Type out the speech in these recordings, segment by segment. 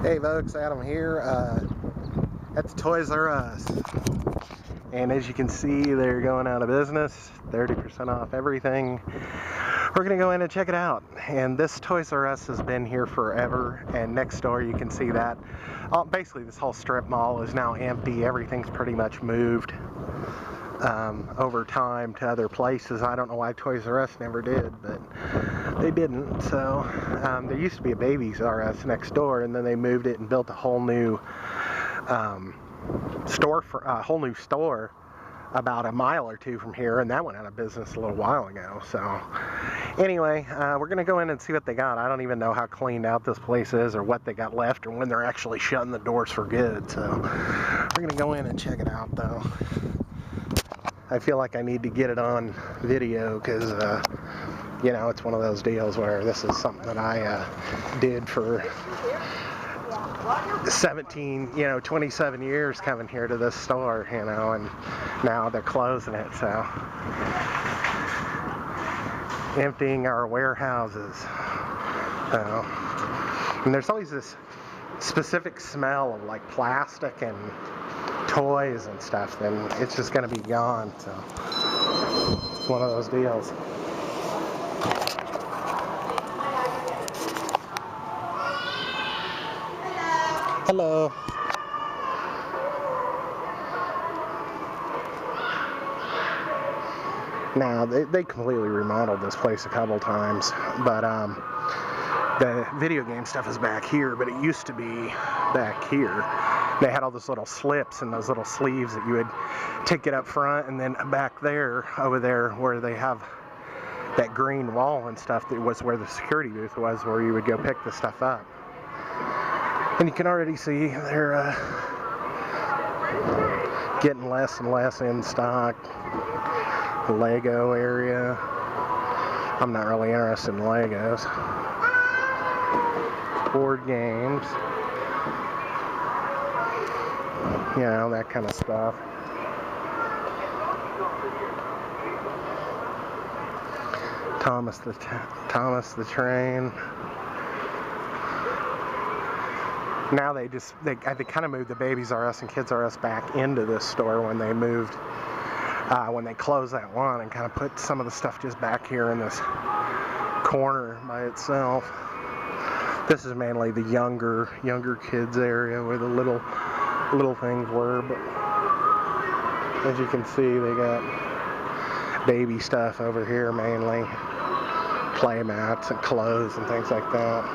Hey folks, Adam here at the Toys R Us, and as you can see, they're going out of business, 30% off everything. We're gonna go in and check it out. And this Toys R Us has been here forever, and next door you can see that basically this whole strip mall is now empty. Everything's pretty much moved over time to other places. I don't know why Toys R Us never did, but they didn't. So there used to be a Babies R Us next door, and then they moved it and built a whole new store about a mile or two from here, and that went out of business a little while ago. So anyway, we're gonna go in and see what they got. I don't even know how cleaned out this place is or what they got left or when they're actually shutting the doors for good. So we're gonna go in and check it out though. I feel like I need to get it on video because you know, it's one of those deals where this is something that I did for 27 years coming here to this store, you know, and now they're closing it, so emptying our warehouses. And there's always this specific smell of like plastic and toys and stuff, then it's just going to be gone, so it's one of those deals. Hello. Now, they completely remodeled this place a couple times, but the video game stuff is back here, but it used to be back here. They had all those little slips and those little sleeves that you would ticket up front, and then back there, over there, where they have that green wall and stuff, that was where the security booth was, where you would go pick the stuff up. And you can already see they're getting less and less in stock. The Lego area. I'm not really interested in Legos. Board games. You know, that kind of stuff. Thomas the Train. Now they kind of moved the Babies R Us and Kids R Us back into this store when they moved, when they closed that one, and kind of put some of the stuff just back here in this corner by itself. This is mainly the younger kids area where the little things were, but as you can see, they got baby stuff over here mainly, play mats and clothes and things like that.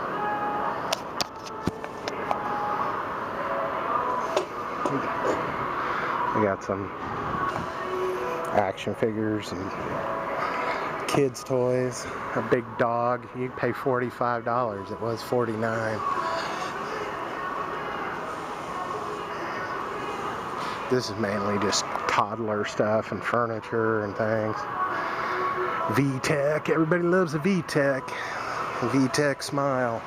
We got some action figures and kids' toys. A big dog. You pay $45. It was $49. This is mainly just toddler stuff and furniture and things. VTech. Everybody loves a VTech. VTech smile.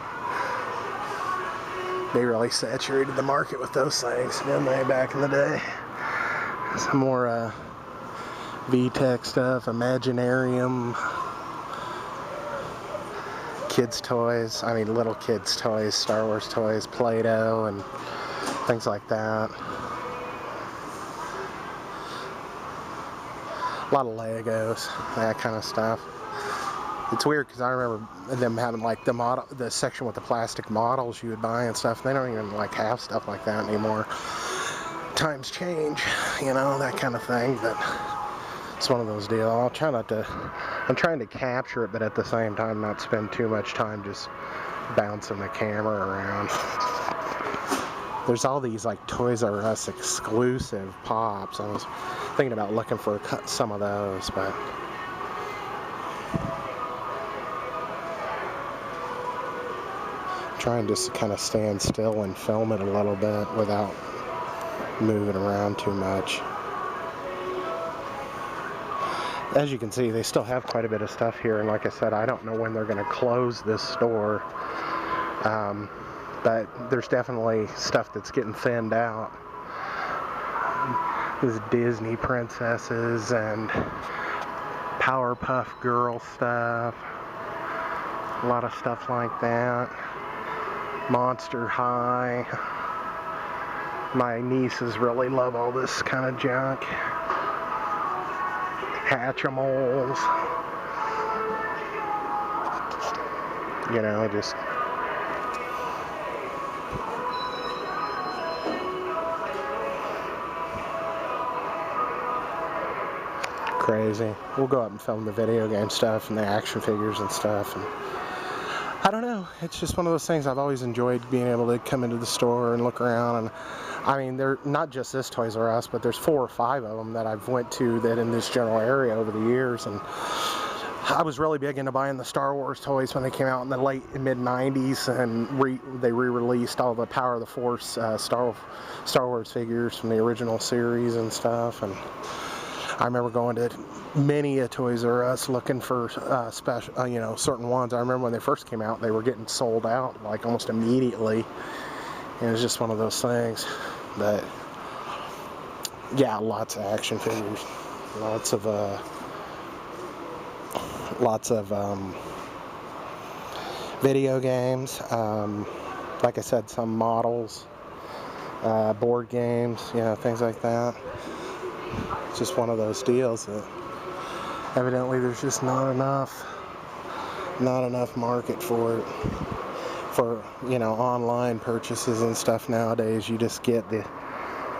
They really saturated the market with those things, didn't they, back in the day? Some more VTech stuff, Imaginarium, kids' toys, little kids' toys, Star Wars toys, Play-Doh, and things like that. A lot of Legos, that kind of stuff. It's weird because I remember them having like the section with the plastic models you would buy and stuff. They don't even like have stuff like that anymore. Times change, you know, that kind of thing. But it's one of those deals. I'm trying to capture it, but at the same time not spend too much time just bouncing the camera around. There's all these like Toys R Us exclusive pops. I was thinking about looking for some of those, but trying just to kind of stand still and film it a little bit without moving around too much. As you can see, they still have quite a bit of stuff here, and like I said, I don't know when they're going to close this store, but there's definitely stuff that's getting thinned out. There's Disney princesses and Powerpuff Girl stuff, a lot of stuff like that. Monster High. My nieces really love all this kind of junk. Hatchimals. You know, just crazy. We'll go up and film the video game stuff and the action figures and stuff. And I don't know. It's just one of those things I've always enjoyed, being able to come into the store and look around. And I mean, they're not just this Toys R Us, but there's 4 or 5 of them that I've went to that in this general area over the years. And I was really big into buying the Star Wars toys when they came out in the late mid 90s, and they re-released all the Power of the Force Star Wars figures from the original series and stuff. And I remember going to many a Toys R Us looking for special, you know, certain ones. I remember when they first came out, they were getting sold out like almost immediately. And it was just one of those things. But yeah, lots of action figures, lots of video games. Like I said, some models, board games, you know, things like that. It's just one of those deals that evidently there's just not enough market for it. For, you know, online purchases and stuff nowadays. You just get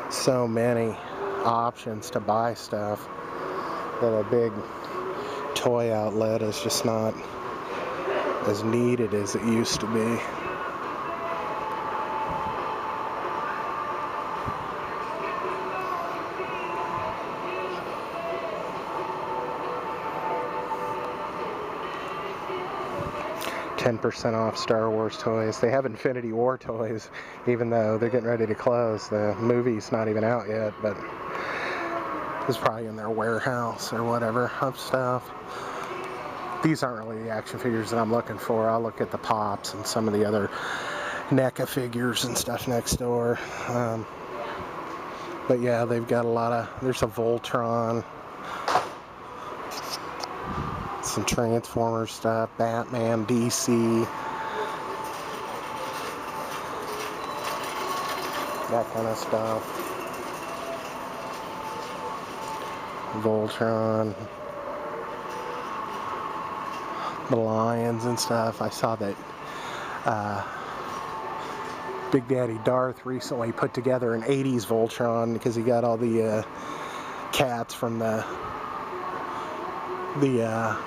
so many options to buy stuff that a big toy outlet is just not as needed as it used to be. %10 off Star Wars toys. They have Infinity War toys, even though they're getting ready to close. The movie's not even out yet, but it's probably in their warehouse or whatever of stuff. These aren't really the action figures that I'm looking for. I'll look at the Pops and some of the other NECA figures and stuff next door. But yeah, they've got a lot of, there's a Voltron, some Transformers stuff, Batman, DC, that kind of stuff. Voltron, the Lions and stuff. I saw that Big Daddy Darth recently put together an 80s Voltron because he got all the cats from the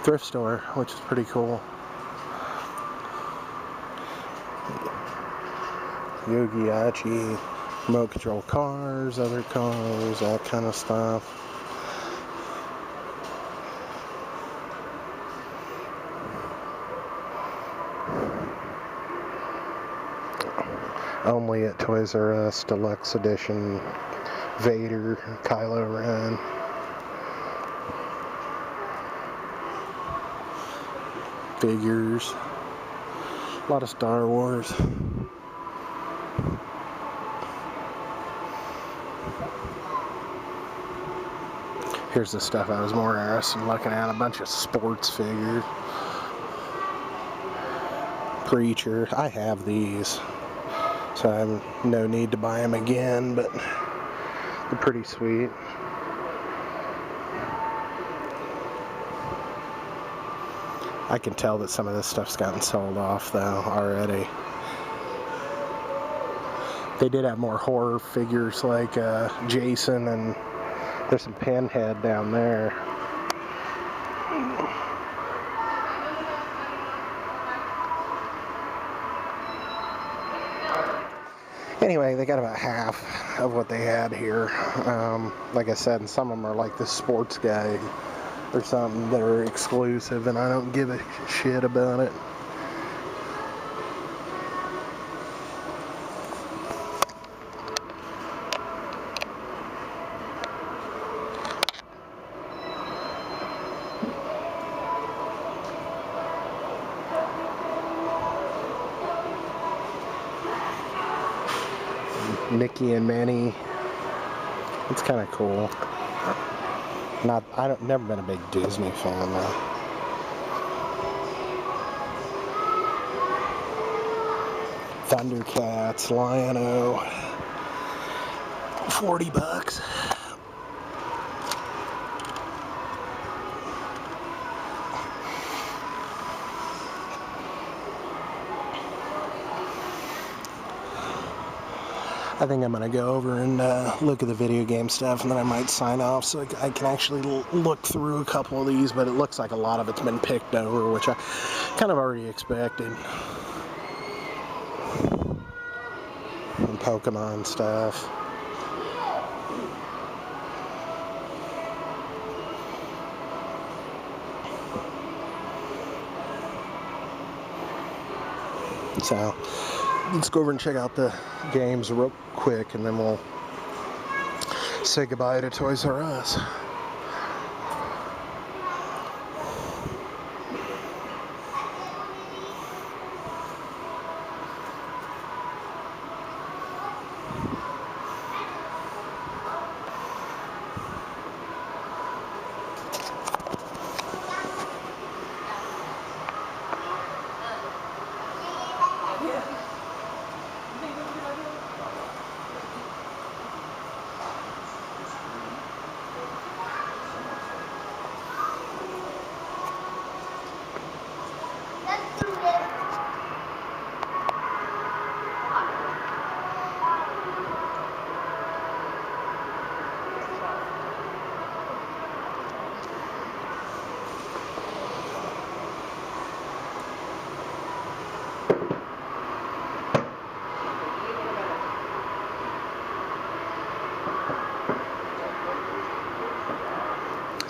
thrift store, which is pretty cool. Yogi-Achi, remote control cars, other cars, that kind of stuff. Only at Toys R Us, Deluxe Edition, Vader, Kylo Ren. Figures, a lot of Star Wars. Here's the stuff I was more interested in looking at, a bunch of sports figures. Preacher, I have these, so I have no need to buy them again, but they're pretty sweet. I can tell that some of this stuff's gotten sold off though already. They did have more horror figures like Jason, and there's some Pinhead down there. Anyway, they got about half of what they had here. Like I said, and some of them are like the sports guy or something that are exclusive, and I don't give a shit about it. Mickey and Minnie. It's kind of cool. Never been a big Disney fan though. Thundercats, Lion-O, $40. I think I'm going to go over and look at the video game stuff, and then I might sign off so I can actually look through a couple of these, but it looks like a lot of it's been picked over, which I kind of already expected. And Pokemon stuff. So let's go over and check out the games real quick, and then we'll say goodbye to Toys R Us.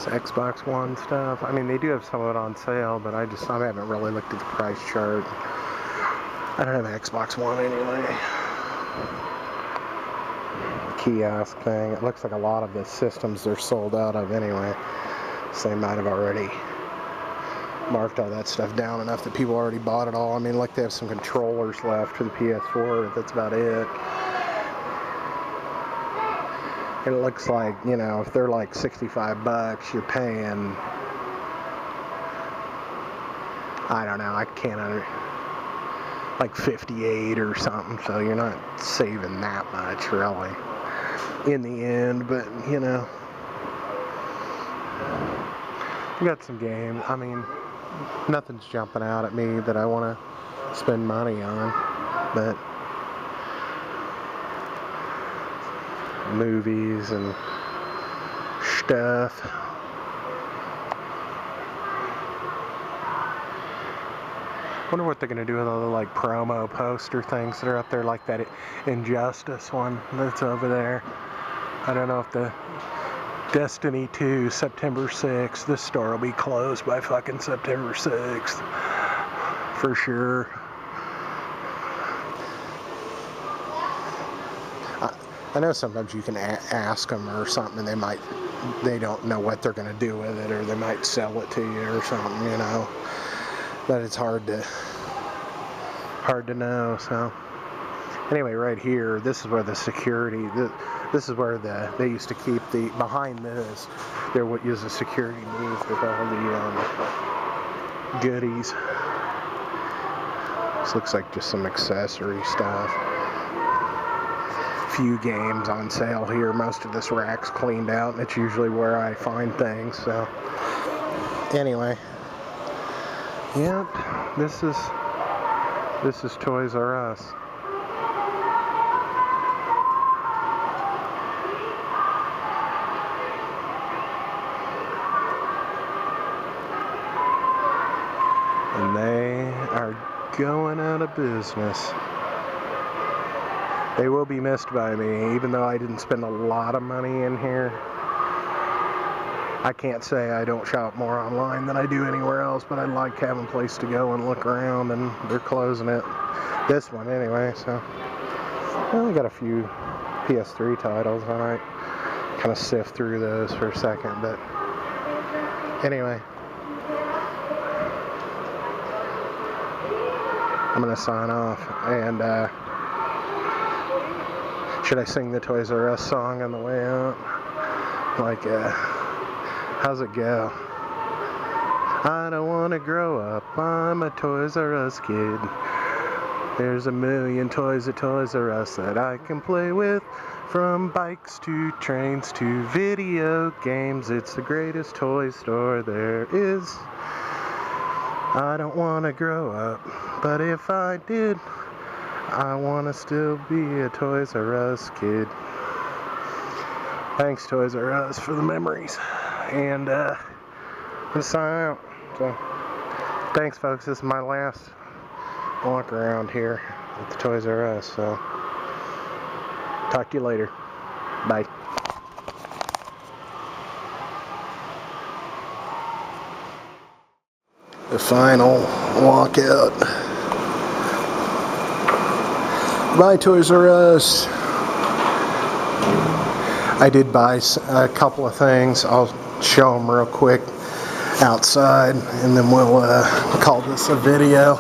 Xbox One stuff. I mean, they do have some of it on sale, but I haven't really looked at the price chart. I don't have an Xbox One anyway. Kiosk thing. It looks like a lot of the systems they're sold out of anyway. So they might have already marked all that stuff down enough that people already bought it all. I mean, like they have some controllers left for the PS4, but that's about it. It looks like, you know, if they're like $65, you're paying, I don't know, I can't like 58 or something, so you're not saving that much really in the end, but you know, we got some games. I mean, nothing's jumping out at me that I want to spend money on, but movies and stuff. Wonder what they're gonna do with all the like promo poster things that are up there, like that Injustice one that's over there. I don't know if the Destiny 2 September 6th, this store will be closed by fucking September 6th for sure. I know sometimes you can ask them or something, and they don't know what they're going to do with it, or they might sell it to you or something, you know. But it's hard to know. So anyway, right here, this is where the security. This is where they used to keep behind this. There was a security booth with all the goodies. This looks like just some accessory stuff. Few games on sale here. Most of this rack's cleaned out, and it's usually where I find things. So anyway, yep, this is Toys R Us. And they are going out of business. They will be missed by me, even though I didn't spend a lot of money in here. I can't say I don't shop more online than I do anywhere else, but I like having a place to go and look around, and they're closing it. This one anyway, so. Well, I got a few PS3 titles. I might kind of sift through those for a second, but anyway. I'm going to sign off, and should I sing the Toys R Us song on the way out? Like, how's it go? I don't want to grow up, I'm a Toys R Us kid. There's a million toys at Toys R Us that I can play with. From bikes to trains to video games, it's the greatest toy store there is. I don't want to grow up, but if I did, I want to still be a Toys R Us kid. Thanks, Toys R Us, for the memories. And I'm gonna sign out. So, thanks, folks. This is my last walk around here at the Toys R Us. So, talk to you later. Bye. The final walkout. Bye, Toys R Us. I did buy a couple of things. I'll show them real quick outside, and then we'll call this a video.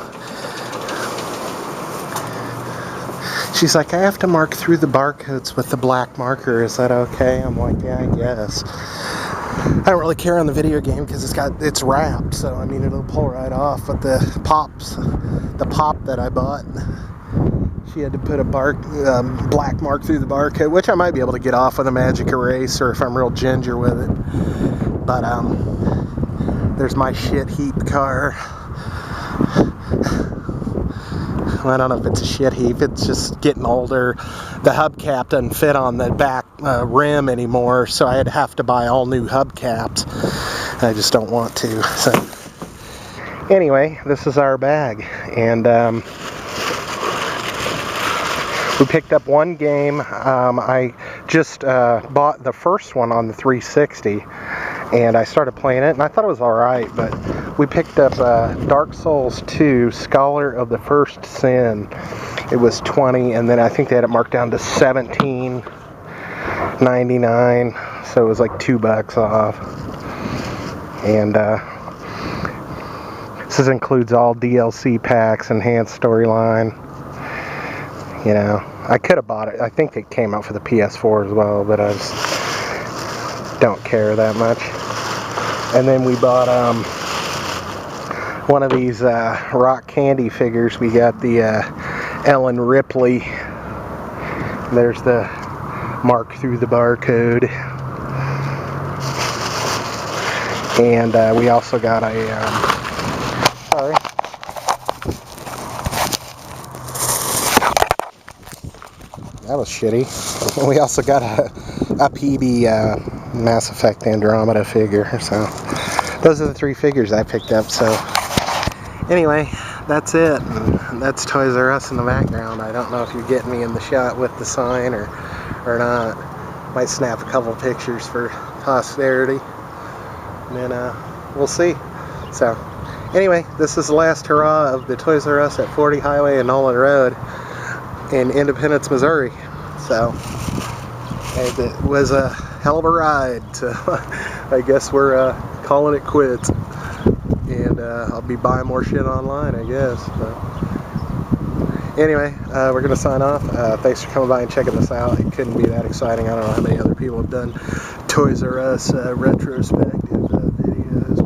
She's like, I have to mark through the barcodes with the black marker. Is that okay? I'm like, yeah, I guess. I don't really care on the video game because it's wrapped, so I mean it'll pull right off. But the pop that I bought, she had to put a black mark through the barcode, which I might be able to get off with a magic eraser if I'm real ginger with it. But there's my shit heap car. I don't know if it's a shit heap. It's just getting older. The hubcap doesn't fit on the back rim anymore, so I'd have to buy all new hubcaps. I just don't want to. So anyway, this is our bag, and we picked up one game. I just bought the first one on the 360, and I started playing it, and I thought it was alright, but we picked up Dark Souls 2, Scholar of the First Sin. It was $20, and then I think they had it marked down to $17.99, so it was like $2 off. And this includes all DLC packs, enhanced storyline. You know, I could have bought it. I think it came out for the PS4 as well, but I just don't care that much. And then we bought one of these rock candy figures. We got the Ellen Ripley. There's the mark through the barcode. And we also got a sorry. That was shitty. We also got a PB Mass Effect Andromeda figure. So those are the three figures I picked up. So anyway, that's it. And that's Toys R Us in the background. I don't know if you're getting me in the shot with the sign or not. Might snap a couple pictures for posterity. And then we'll see. So anyway, this is the last hurrah of the Toys R Us at 40 Highway and Nolan Road in Independence, Missouri. So it was a hell of a ride. So I guess we're calling it quits. And I'll be buying more shit online, I guess. But anyway, we're going to sign off. Thanks for coming by and checking this out. It couldn't be that exciting. I don't know how many other people have done Toys R Us retrospective videos.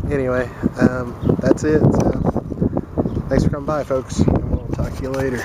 But anyway, that's it. So thanks for coming by, folks. And we'll talk to you later.